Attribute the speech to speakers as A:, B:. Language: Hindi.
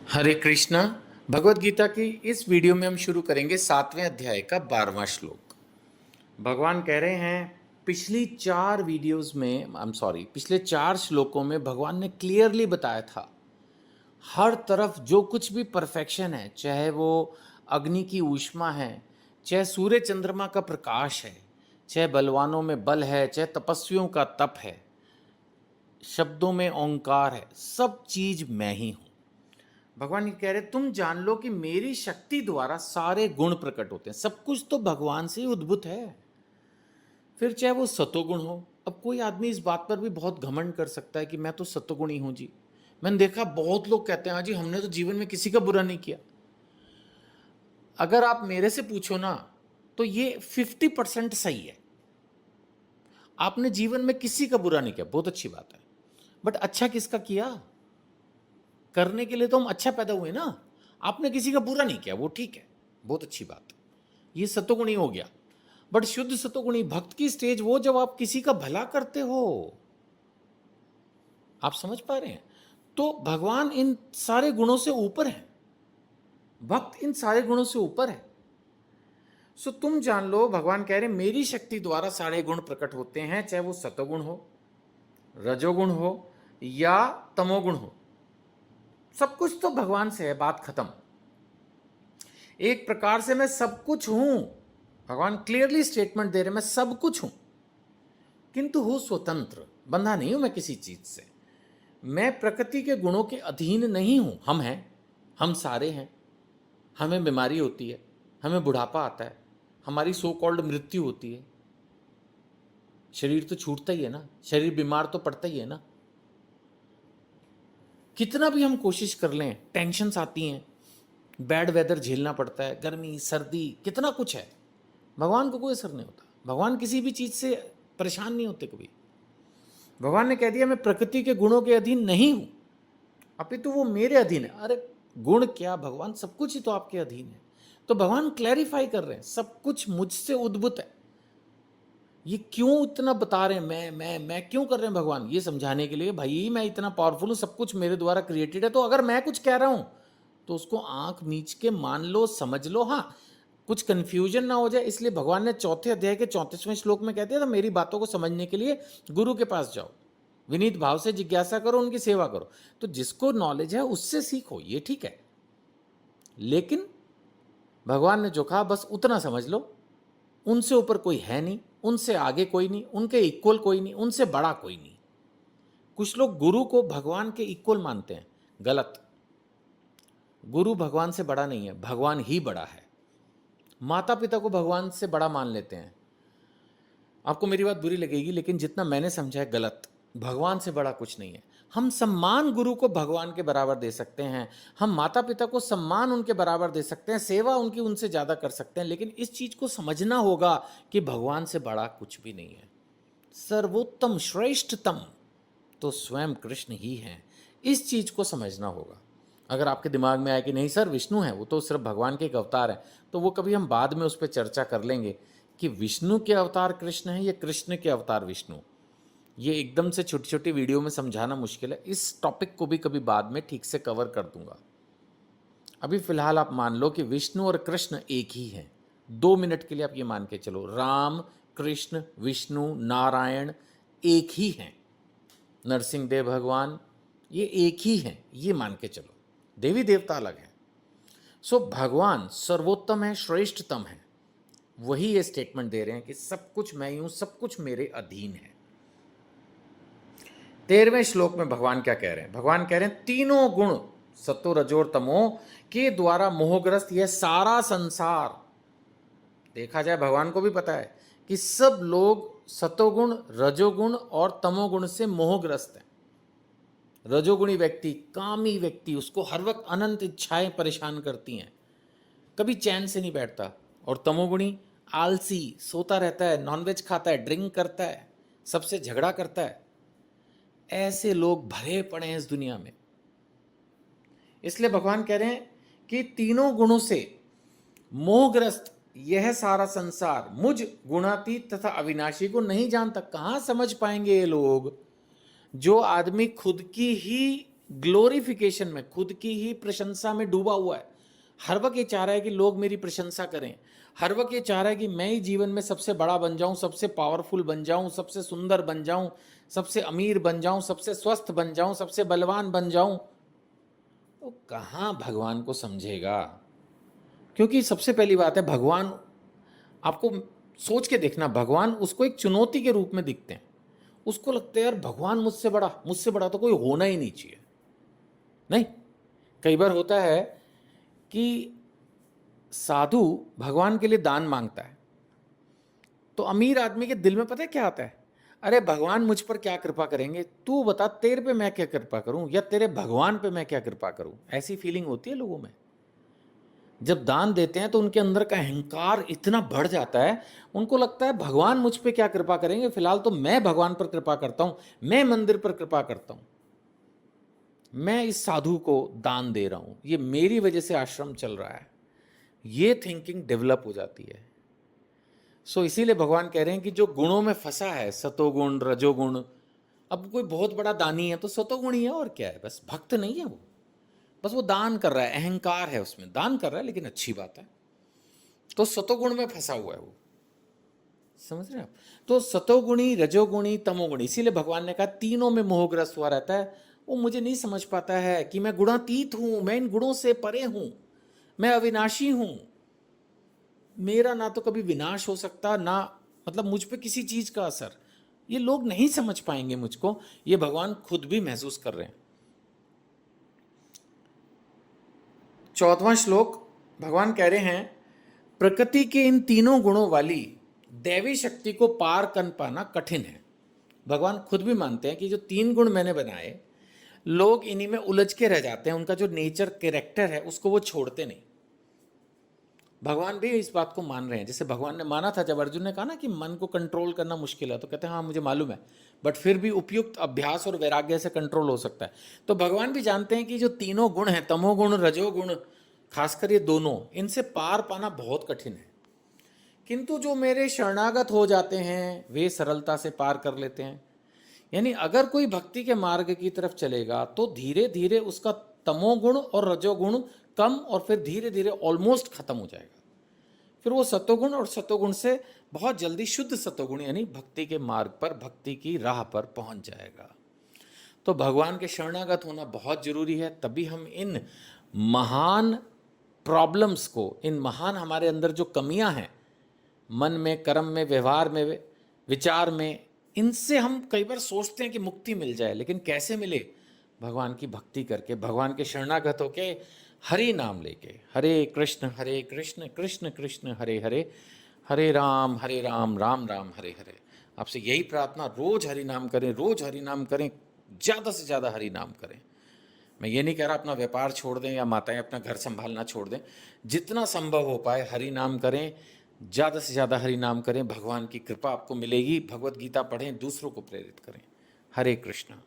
A: हरे कृष्णा। भगवत गीता की इस वीडियो में हम शुरू करेंगे 7वें अध्याय का 12वां श्लोक। भगवान कह रहे हैं, पिछली 4 वीडियोस में पिछले 4 श्लोकों में भगवान ने क्लियरली बताया था, हर तरफ जो कुछ भी परफेक्शन है, चाहे वो अग्नि की ऊष्मा है, चाहे सूर्य चंद्रमा का प्रकाश है, चाहे बलवानों में बल है, चाहे तपस्वियों का तप है, शब्दों में ओंकार है, सब चीज मैं ही हूं। भगवान ये कह रहे, तुम जान लो कि मेरी शक्ति द्वारा सारे गुण प्रकट होते हैं। सब कुछ तो भगवान से ही उद्भूत है। फिर चाहे वो सतोगुण हो, अब कोई आदमी इस बात पर भी बहुत घमंड कर सकता है कि मैं तो सतोगुणी हूं जी। मैंने देखा बहुत लोग कहते हैं, हाँ जी हमने तो जीवन में किसी का बुरा नहीं किया। अगर आप मेरे से पूछो ना, तो ये 50% सही है। आपने जीवन में किसी का बुरा नहीं किया, बहुत अच्छी बात है। बट अच्छा किसका किया? करने के लिए तो हम अच्छा पैदा हुए ना। आपने किसी का बुरा नहीं किया, वो ठीक है, बहुत अच्छी बात। ये सतोगुणी हो गया। बट शुद्ध सतोगुणी भक्त की स्टेज वो जब आप किसी का भला करते हो। आप समझ पा रहे हैं? तो भगवान इन सारे गुणों से ऊपर है, भक्त इन सारे गुणों से ऊपर है। सो तुम जान लो, भगवान कह रहे मेरी शक्ति द्वारा सारे गुण प्रकट होते हैं, चाहे वो सतोगुण हो, रजोगुण हो या तमोगुण हो। सब कुछ तो भगवान से है, बात खत्म। एक प्रकार से मैं सब कुछ हूं। भगवान क्लियरली स्टेटमेंट दे रहे, मैं सब कुछ हूं, किंतु हूं स्वतंत्र, बंधा नहीं हूं मैं किसी चीज से। मैं प्रकृति के गुणों के अधीन नहीं हूं। हम हैं, हम सारे हैं। हमें बीमारी होती है, हमें बुढ़ापा आता है, हमारी सो कॉल्ड मृत्यु होती है। शरीर तो छूटता ही है ना, शरीर बीमार तो पड़ता ही है ना। कितना भी हम कोशिश कर लें, टेंशन्स आती हैं, बैड वेदर झेलना पड़ता है, गर्मी सर्दी, कितना कुछ है। भगवान को कोई असर नहीं होता। भगवान किसी भी चीज से परेशान नहीं होते कभी। भगवान ने कह दिया, मैं प्रकृति के गुणों के अधीन नहीं हूं, अपितु वो मेरे अधीन है। अरे गुण क्या, भगवान सब कुछ ही तो आपके अधीन है। तो भगवान क्लैरिफाई कर रहे हैं, सब कुछ मुझसे उद्भूत है। ये क्यों इतना बता रहे हैं, मैं क्यों कर रहे हैं भगवान? ये समझाने के लिए, भाई मैं इतना पावरफुल हूं, सब कुछ मेरे द्वारा क्रिएटेड है। तो अगर मैं कुछ कह रहा हूं तो उसको आंख मीच के मान लो, समझ लो। हाँ, कुछ कंफ्यूजन ना हो जाए, इसलिए भगवान ने 4थे अध्याय के 34वें श्लोक में कहते हैं, तो मेरी बातों को समझने के लिए गुरु के पास जाओ, विनीत भाव से जिज्ञासा करो, उनकी सेवा करो। तो जिसको नॉलेज है उससे सीखो, ये ठीक है। लेकिन भगवान ने जो कहा बस उतना समझ लो। उनसे ऊपर कोई है नहीं, उनसे आगे कोई नहीं, उनके इक्वल कोई नहीं, उनसे बड़ा कोई नहीं। कुछ लोग गुरु को भगवान के इक्वल मानते हैं, गलत। गुरु भगवान से बड़ा नहीं है, भगवान ही बड़ा है। माता पिता को भगवान से बड़ा मान लेते हैं। आपको मेरी बात बुरी लगेगी, लेकिन जितना मैंने समझा है गलत। भगवान से बड़ा कुछ नहीं है। हम सम्मान गुरु को भगवान के बराबर दे सकते हैं, हम माता पिता को सम्मान उनके बराबर दे सकते हैं, सेवा उनकी उनसे ज़्यादा कर सकते हैं। लेकिन इस चीज़ को समझना होगा कि भगवान से बड़ा कुछ भी नहीं है। सर्वोत्तम श्रेष्ठतम तो स्वयं कृष्ण ही हैं। इस चीज़ को समझना होगा। अगर आपके दिमाग में आए कि नहीं सर विष्णु है, वो तो सिर्फ भगवान के एक अवतार है, तो वो कभी हम बाद में उस पर चर्चा कर लेंगे कि विष्णु के अवतार कृष्ण है या कृष्ण के अवतार विष्णु। ये एकदम से छोटी छोटी वीडियो में समझाना मुश्किल है। इस टॉपिक को भी कभी बाद में ठीक से कवर कर दूंगा। अभी फिलहाल आप मान लो कि विष्णु और कृष्ण एक ही हैं। 2 मिनट के लिए आप ये मान के चलो, राम कृष्ण विष्णु नारायण एक ही हैं। नरसिंहदेव भगवान ये एक ही हैं, ये मान के चलो। देवी देवता अलग हैं। सो भगवान सर्वोत्तम है, श्रेष्ठतम है। वही ये स्टेटमेंट दे रहे हैं कि सब कुछ मैं ही हूं, सब कुछ मेरे अधीन है। 13वें श्लोक में भगवान क्या कह रहे हैं? भगवान कह रहे हैं, तीनों गुण सतो रजो और तमो के द्वारा मोहग्रस्त यह सारा संसार। देखा जाए भगवान को भी पता है कि सब लोग सतोगुण रजोगुण और तमोगुण से मोहग्रस्त हैं। रजोगुणी व्यक्ति, कामी व्यक्ति, उसको हर वक्त अनंत इच्छाएं परेशान करती हैं, कभी चैन से नहीं बैठता। और तमोगुणी आलसी, सोता रहता है, नॉनवेज खाता है, ड्रिंक करता है, सबसे झगड़ा करता है। ऐसे लोग भरे पड़े हैं इस दुनिया में। इसलिए भगवान कह रहे हैं कि तीनों गुणों से मोहग्रस्त यह सारा संसार मुझ गुणातीत तथा अविनाशी को नहीं जानता। कहां समझ पाएंगे ये लोग? जो आदमी खुद की ही ग्लोरिफिकेशन में, खुद की ही प्रशंसा में डूबा हुआ है। हर वक्त ये चाह रहा है कि लोग मेरी प्रशंसा करें, हर वक्त ये चाह रहा है कि मैं ही जीवन में सबसे बड़ा बन जाऊं, सबसे पावरफुल बन जाऊं, सबसे सुंदर बन जाऊं, सबसे अमीर बन जाऊं, सबसे स्वस्थ बन जाऊं, सबसे बलवान बन जाऊं। तो कहाँ भगवान को समझेगा? क्योंकि सबसे पहली बात है, भगवान आपको सोच के देखना, भगवान उसको एक चुनौती के रूप में दिखते हैं। उसको लगता है यार भगवान मुझसे बड़ा तो कोई होना ही नहीं चाहिए। नहीं, कई बार होता है कि साधु भगवान के लिए दान मांगता है, तो अमीर आदमी के दिल में पता है क्या आता है? अरे भगवान मुझ पर क्या कृपा करेंगे, तू बता तेरे पे मैं क्या कृपा करूं, या तेरे भगवान पे मैं क्या कृपा करूं। ऐसी फीलिंग होती है लोगों में। जब दान देते हैं तो उनके अंदर का अहंकार इतना बढ़ जाता है, उनको लगता है भगवान मुझ पे क्या कृपा करेंगे, फिलहाल तो मैं भगवान पर कृपा करता हूं, मैं मंदिर पर कृपा करता हूं, मैं इस साधु को दान दे रहा हूं, ये मेरी वजह से आश्रम चल रहा है। ये थिंकिंग डेवलप हो जाती है। सो इसीलिए भगवान कह रहे हैं कि जो गुणों में फंसा है, सतोगुण रजोगुण, अब कोई बहुत बड़ा दानी है तो सतोगुण ही है, और क्या है, बस भक्त नहीं है वो, बस वो दान कर रहा है, अहंकार है उसमें, दान कर रहा है लेकिन अच्छी बात है, तो सतोगुण में फंसा हुआ है वो। समझ रहे हैं आप? तो सतोगुणी रजोगुणी तमोगुणी, इसीलिए भगवान ने कहा तीनों में मोहग्रस्त हुआ रहता है। वो मुझे नहीं समझ पाता है कि मैं गुणातीत हूं, मैं इन गुणों से परे हूं, मैं अविनाशी हूं, मेरा ना तो कभी विनाश हो सकता, ना मतलब मुझ पे किसी चीज का असर। ये लोग नहीं समझ पाएंगे मुझको, ये भगवान खुद भी महसूस कर रहे हैं। 14वां श्लोक भगवान कह रहे हैं, प्रकृति के इन तीनों गुणों वाली दैवी शक्ति को पार कर पाना कठिन है। भगवान खुद भी मानते हैं कि जो 3 गुण मैंने बनाए, लोग इन्हीं में उलझ के रह जाते हैं, उनका जो नेचर कैरेक्टर है उसको वो छोड़ते नहीं। भगवान भी इस बात को मान रहे हैं। जैसे भगवान ने माना था, जब अर्जुन ने कहा ना कि मन को कंट्रोल करना मुश्किल है, तो कहते हैं हाँ मुझे मालूम है, बट फिर भी उपयुक्त अभ्यास और वैराग्य से कंट्रोल हो सकता है। तो भगवान भी जानते हैं कि जो तीनों गुण हैं, तमोगुण रजोगुण, खासकर ये दोनों, इनसे पार पाना बहुत कठिन है। किंतु जो मेरे शरणागत हो जाते हैं वे सरलता से पार कर लेते हैं। यानी अगर कोई भक्ति के मार्ग की तरफ चलेगा तो धीरे धीरे उसका तमोगुण और रजोगुण कम, और फिर धीरे धीरे ऑलमोस्ट खत्म हो जाएगा। फिर वो सतोगुण, और सतोगुण से बहुत जल्दी शुद्ध सतोगुण यानी भक्ति के मार्ग पर, भक्ति की राह पर पहुंच जाएगा। तो भगवान के शरणागत होना बहुत जरूरी है, तभी हम इन महान प्रॉब्लम्स को, इन महान हमारे अंदर जो कमियां हैं, मन में, कर्म में, व्यवहार में, विचार में, इनसे हम कई बार सोचते हैं कि मुक्ति मिल जाए, लेकिन कैसे मिले? भगवान की भक्ति करके, भगवान के शरणागत होके, हरि नाम लेके, हरे कृष्ण कृष्ण कृष्ण हरे हरे, हरे राम राम राम हरे हरे। आपसे यही प्रार्थना, रोज हरि नाम करें, रोज हरि नाम करें, ज़्यादा से ज़्यादा हरि नाम करें। मैं ये नहीं कह रहा अपना व्यापार छोड़ दें या माताएं अपना घर संभालना छोड़ दें, जितना संभव हो पाए हरि नाम करें, ज़्यादा से ज़्यादा हरि नाम करें, भगवान की कृपा आपको मिलेगी। भगवत गीता पढ़ें, दूसरों को प्रेरित करें। हरे कृष्णा।